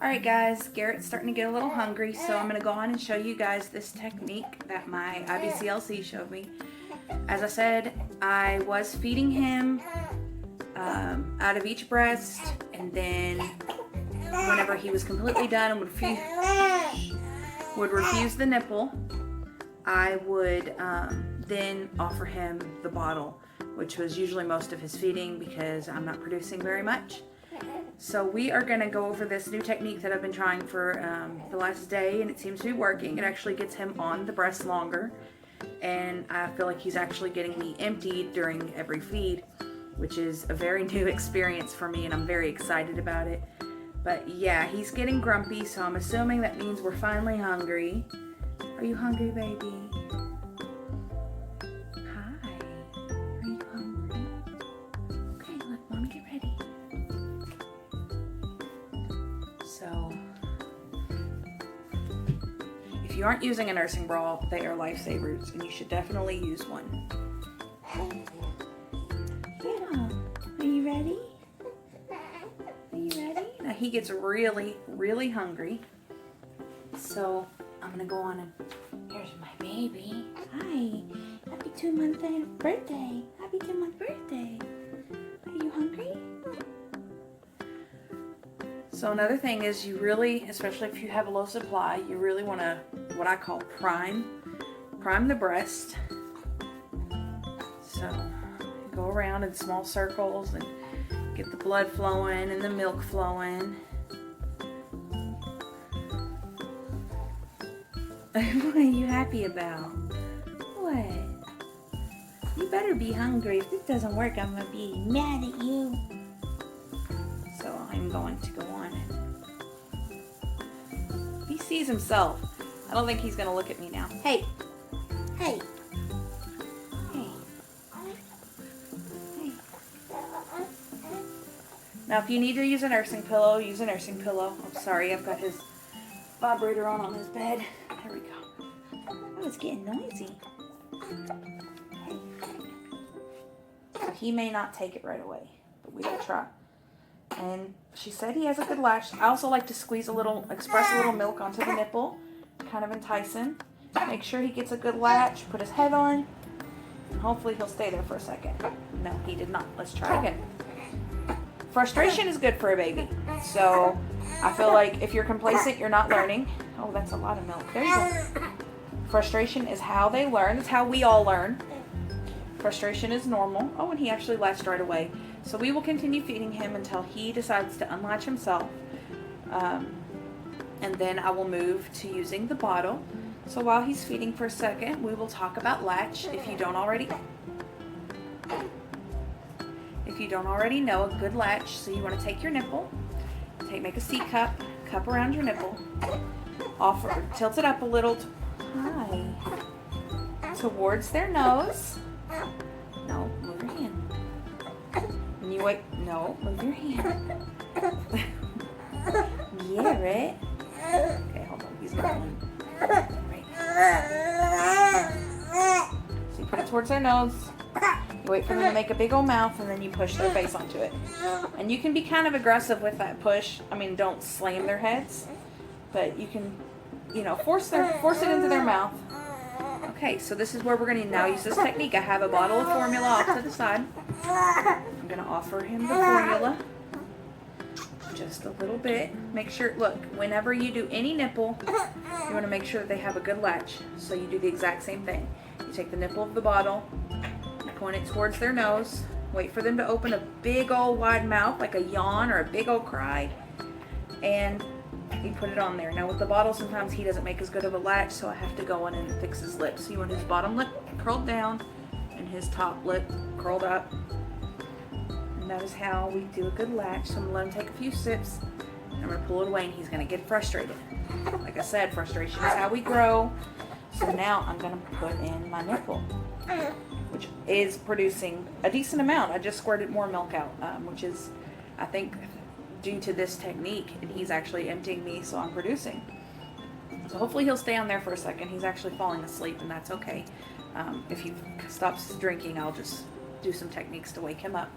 Alright guys, Garrett's starting to get a little hungry, so I'm going to go on and show you guys this technique that my IBCLC showed me. As I said, I was feeding him out of each breast, and then whenever he was completely done and would refuse the nipple, I would then offer him the bottle, which was usually most of his feeding because I'm not producing very much. So we are going to go over this new technique that I've been trying for the last day, and it seems to be working. It actually gets him on the breast longer, and I feel like he's actually getting me emptied during every feed, which is a very new experience for me, and I'm very excited about it. But yeah, he's getting grumpy, so I'm assuming that means we're finally hungry. Are you hungry, baby? Hi. Are you hungry? Okay, look, Mommy, get ready. So, if you aren't using a nursing bra, they are lifesavers, and you should definitely use one. Yeah. Are you ready? Are you ready? Now he gets really, really hungry. So I'm gonna go on and here's my baby. Hi. Happy 2-month birthday. Happy 2-month birthday. Are you hungry? So another thing is you really, especially if you have a low supply, you really want to, what I call prime the breast. So go around in small circles and get the blood flowing and the milk flowing. What are you happy about? What? You better be hungry. If this doesn't work, I'm going to be mad at you. So I'm going to go on. He sees himself. I don't think he's going to look at me now. Hey. Hey. Hey. Hey. Now if you need to use a nursing pillow, use a nursing pillow. I'm sorry, I've got his vibrator on his bed. There we go. Oh, it's getting noisy. So he may not take it right away, but we will try. And she said he has a good latch. I also like to squeeze a little, express a little milk onto the nipple, kind of entice him. Make sure he gets a good latch, put his head on, and hopefully he'll stay there for a second. No, he did not. Let's try again. Frustration is good for a baby. So I feel like if you're complacent, you're not learning. Oh, that's a lot of milk. There you go. Frustration is how they learn. It's how we all learn. Frustration is normal. Oh, and he actually latched right away. So we will continue feeding him until he decides to unlatch himself. And then I will move to using the bottle. So while he's feeding for a second, we will talk about latch. If you don't already know, a good latch. So you want to take your nipple, make a C cup around your nipple, tilt it up a little, towards their nose. No, move your hand. And you wait. No, move your hand. Garrett. Okay, hold on. He's not going. Right. So you put it towards their nose. You wait for them to make a big old mouth, and then you push their face onto it. And you can be kind of aggressive with that push. I mean, don't slam their heads, but you can, force it into their mouth. Okay, so this is where we're going to now use this technique. I have a bottle of formula off to the side. I'm going to offer him the formula. Just a little bit. Make sure, look, whenever you do any nipple, you want to make sure that they have a good latch. So you do the exact same thing. You take the nipple of the bottle, you point it towards their nose, wait for them to open a big old wide mouth like a yawn or a big old cry, and you put it on there. Now with the bottle, sometimes he doesn't make as good of a latch, so I have to go in and fix his lips. So you want his bottom lip curled down and his top lip curled up. And that is how we do a good latch. So I'm gonna let him take a few sips, and I'm gonna pull it away, and he's gonna get frustrated. Like I said, frustration is how we grow. So now I'm gonna put in my nipple, which is producing a decent amount. I just squirted more milk out, which is, I think, due to this technique, and he's actually emptying me, so I'm producing. So hopefully he'll stay on there for a second. He's actually falling asleep, and that's okay. If he stops drinking, I'll just do some techniques to wake him up.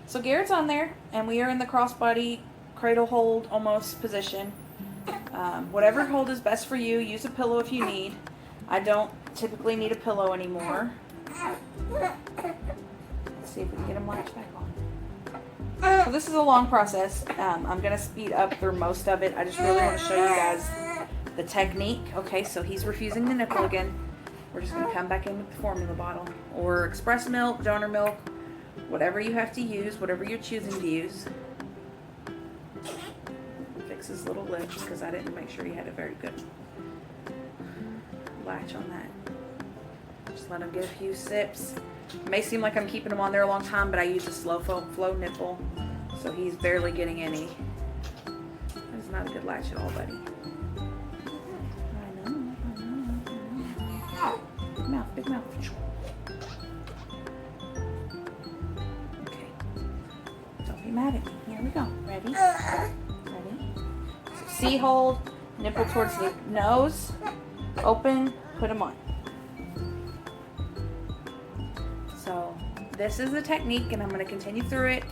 So Garrett's on there, and we are in the crossbody cradle hold almost position. Whatever hold is best for you. Use a pillow if you need. I don't typically need a pillow anymore. Let's see if we can get him latched back on. So this is a long process. I'm going to speed up through most of it. I just really want to show you guys the technique. Okay, so he's refusing the nipple again. We're just going to come back in with the formula bottle or express milk, donor milk, whatever you have to use, whatever you're choosing to use. Fix his little lips because I didn't make sure he had a very good latch on that. Just let him get a few sips. It may seem like I'm keeping him on there a long time, but I use a slow flow nipple, so he's barely getting any. That's not a good latch at all, buddy. I know. Big mouth, big mouth. Okay. Don't be mad at me. Here we go. Ready? Ready? So C hold, nipple towards the nose, open, put them on. So this is the technique, and I'm going to continue through it.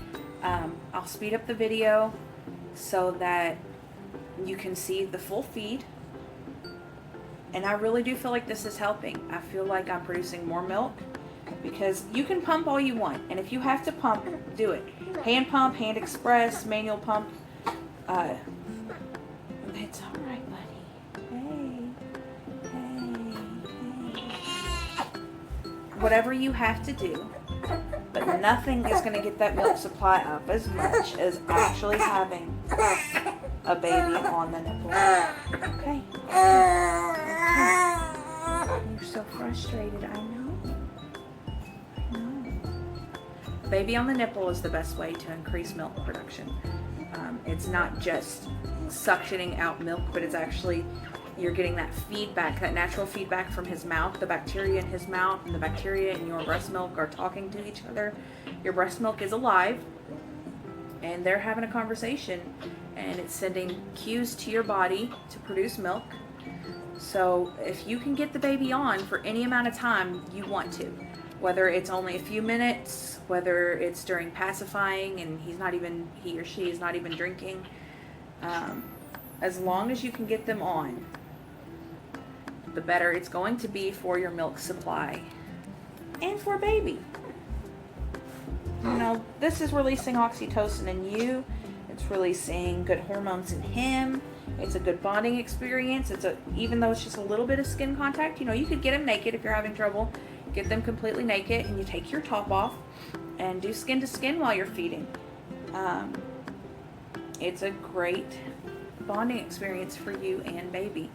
I'll speed up the video so that you can see the full feed. And I really do feel like this is helping. I feel like I'm producing more milk because you can pump all you want. And if you have to pump, do it. Hand pump, hand express, manual pump. It's all right, buddy. Hey. Whatever you have to do, but nothing is going to get that milk supply up as much as actually having a baby on the nipple. Okay. You're so frustrated, I know. A baby on the nipple is the best way to increase milk production. It's not just suctioning out milk, but it's actually, you're getting that feedback, that natural feedback from his mouth. The bacteria in his mouth and the bacteria in your breast milk are talking to each other. Your breast milk is alive, and they're having a conversation, and it's sending cues to your body to produce milk. So if you can get the baby on for any amount of time you want to, whether it's only a few minutes, whether it's during pacifying and he or she is not even drinking, as long as you can get them on, the better it's going to be for your milk supply and for baby. You know, this is releasing oxytocin in you. It's releasing good hormones in him. It's a good bonding experience. Even though it's just a little bit of skin contact, you know, you could get them naked if you're having trouble. Get them completely naked, and you take your top off and do skin to skin while you're feeding. It's a great bonding experience for you and baby.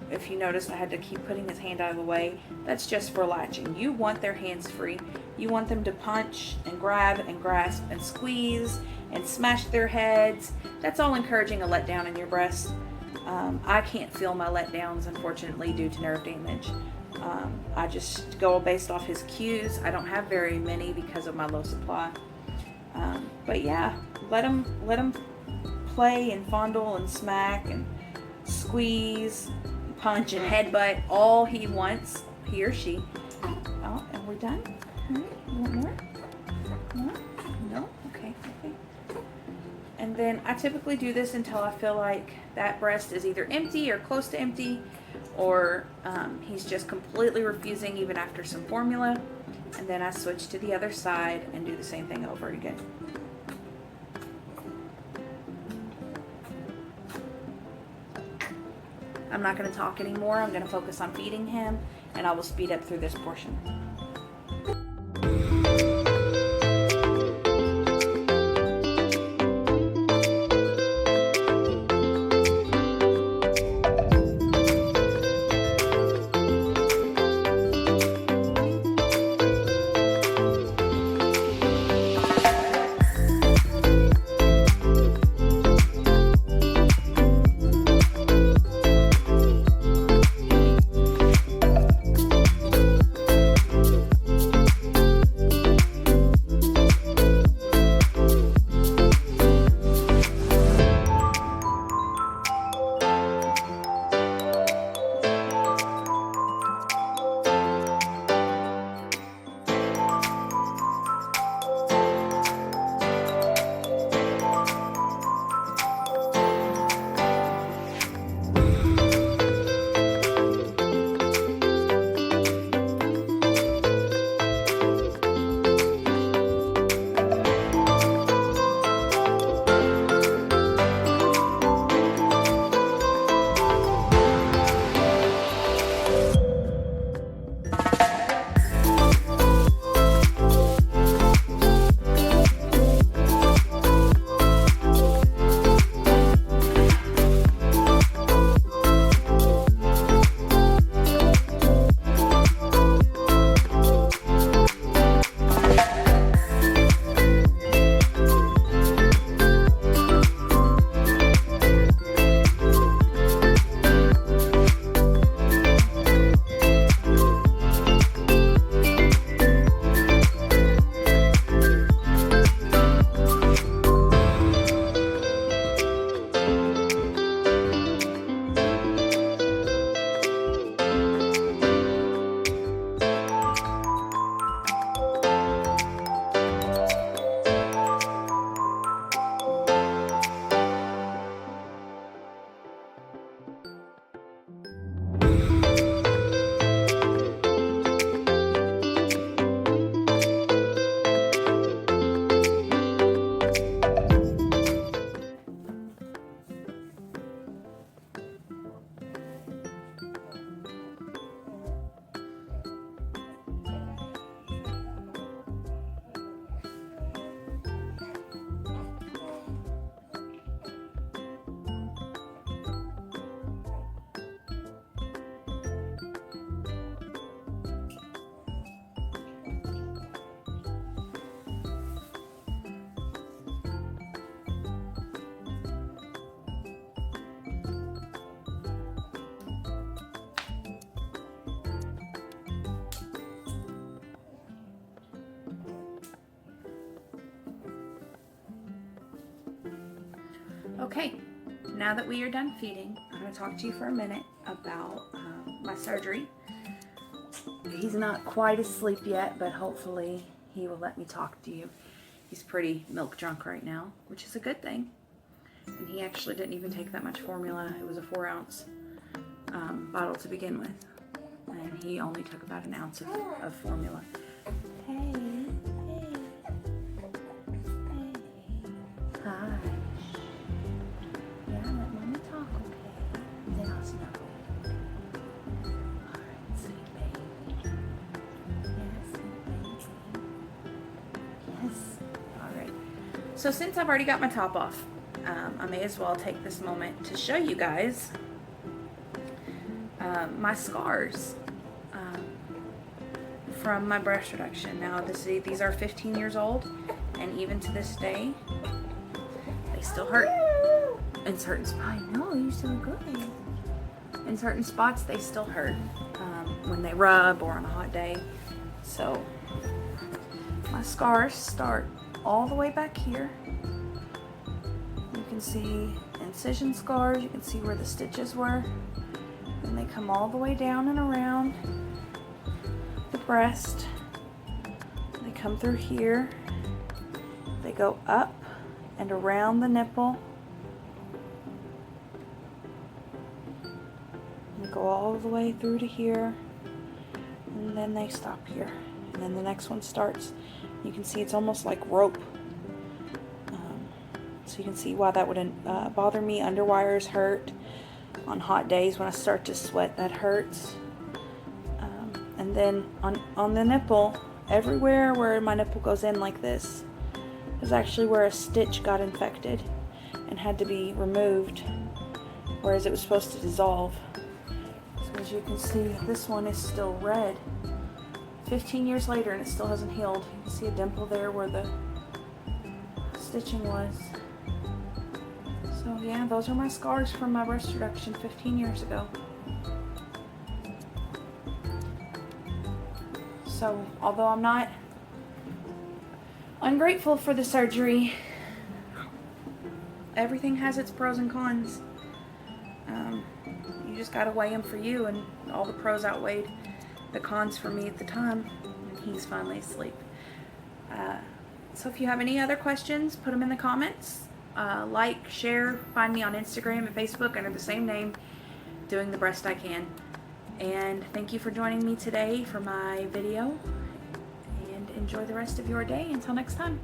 If you notice, I had to keep putting his hand out of the way. That's just for latching. You want their hands free. You want them to punch and grab and grasp and squeeze and smash their heads. That's all encouraging a letdown in your breast. I can't feel my letdowns, unfortunately, due to nerve damage. I just go based off his cues. I don't have very many because of my low supply. But yeah, let him play and fondle and smack and squeeze, punch and headbutt all he wants, he or she. Oh, and we're done? You want more? More? No? Okay. And then I typically do this until I feel like that breast is either empty or close to empty, or he's just completely refusing even after some formula. And then I switch to the other side and do the same thing over again. I'm not going to talk anymore. I'm going to focus on feeding him, and I will speed up through this portion. Okay, now that we are done feeding, I'm going to talk to you for a minute about my surgery. He's not quite asleep yet, but hopefully he will let me talk to you. He's pretty milk drunk right now, which is a good thing. And he actually didn't even take that much formula. It was a 4-ounce bottle to begin with. And he only took about an ounce of formula. Hey, hey, hey. Hi. Yeah, let mommy talk, okay? Then I'll snuggle. Alright, sweet baby. Yes, sweet baby. Yes. Alright. So since I've already got my top off, I may as well take this moment to show you guys my scars from my breast reduction. Now, these are 15 years old, and even to this day, they still hurt in certain spots. I know, you're so good. In certain spots, they still hurt when they rub or on a hot day. So, my scars start all the way back here. You can see incision scars. You can see where the stitches were. And they come all the way down and around the breast. They come through here. They go up and around the nipple. They go all the way through to here. And then they stop here. And then the next one starts. You can see it's almost like rope. So you can see why that wouldn't bother me. Underwires hurt. On hot days when I start to sweat, that hurts. And then on the nipple, everywhere where my nipple goes in like this is actually where a stitch got infected and had to be removed, whereas it was supposed to dissolve. So as you can see, this one is still red. 15 years later and it still hasn't healed. You can see a dimple there where the stitching was. So yeah, those are my scars from my breast reduction 15 years ago. So although I'm not ungrateful for the surgery, everything has its pros and cons. You just gotta weigh them for you, and all the pros outweighed the cons for me at the time when he's finally asleep. So if you have any other questions, put them in the comments. Like, share, find me on Instagram and Facebook under the same name, doing the best I can. And thank you for joining me today for my video, and enjoy the rest of your day. Until next time.